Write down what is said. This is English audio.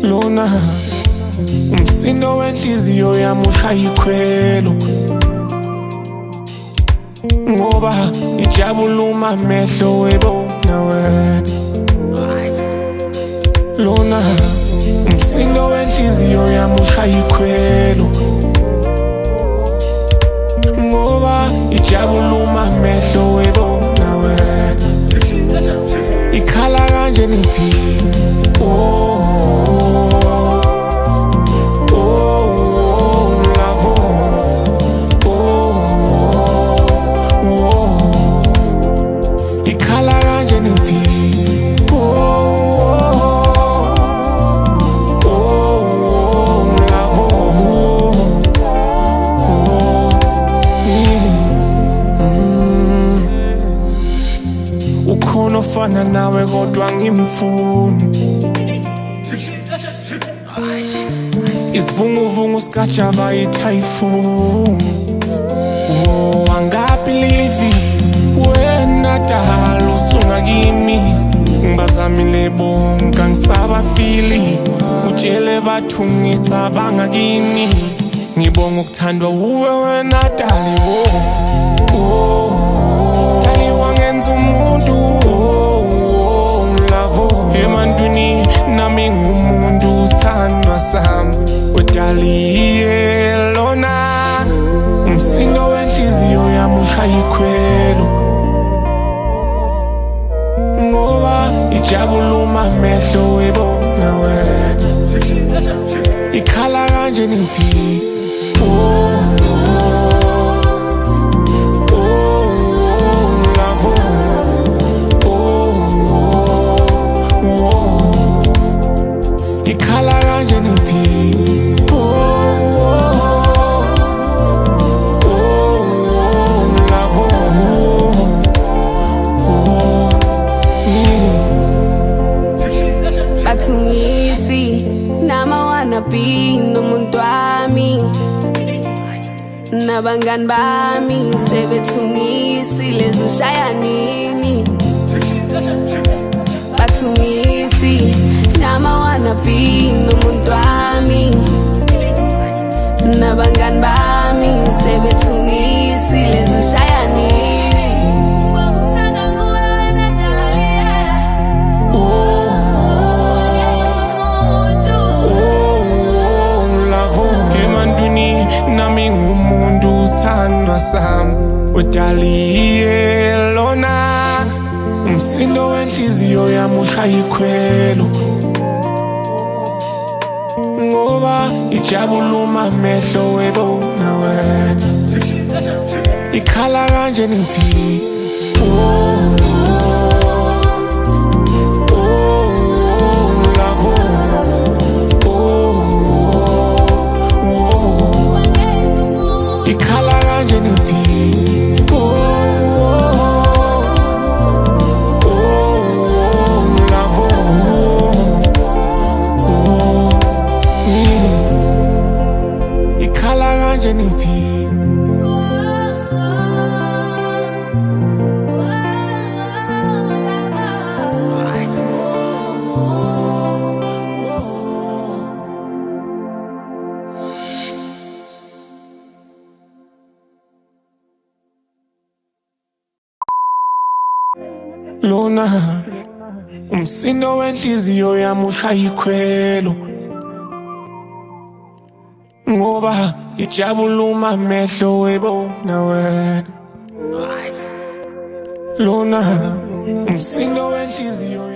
Lona umsindo wenhliziyo yami ushaya ikhwelo, ngoba ijabula uma amehlo webona wena. Lona umsindo wenhliziyo yami ushaya ikhwelo, ngoba ijabula uma amehlo webona wena. Ikhala kanje nithi oh, ofana nawe kodwa ngimfuni. Isivunguvungu sikajaba iTyphoon. Oh, angabelieve wena dala usunga kimi, ngibazamile bonke angisabafili, utshele bathu ngisabanga kini, ngibonga ukuthandwa uwe wena dali. Oh, dali wangenza umuntu emantwini, nami ngumuntu sithandwa sami udaliye. Lona umsindo wenhliziyo yami ushaya ikhwelo, ngoba ijabula uma amehlo webona wena. Ikhala kanje nithi oh, nomuntu wami nabangani bami sebethungisile zishaya nini, bathungisi nama wanna be nomuntu wami nabangani bami sebethungisile zishaya nini. Nami ngumuntu sithandwa sami udaliye. Lona umsindo wenhliziyo yami ushaya ikhwelo, ngoba ijabula uma amehlo webona wena. Ikhala kanje nithi oh, Lona umsindo wenhliziyo yami ushaya ikhwelo, ngoba ijabula uma amehlo webona wena. Lona umsindo wenhliziyo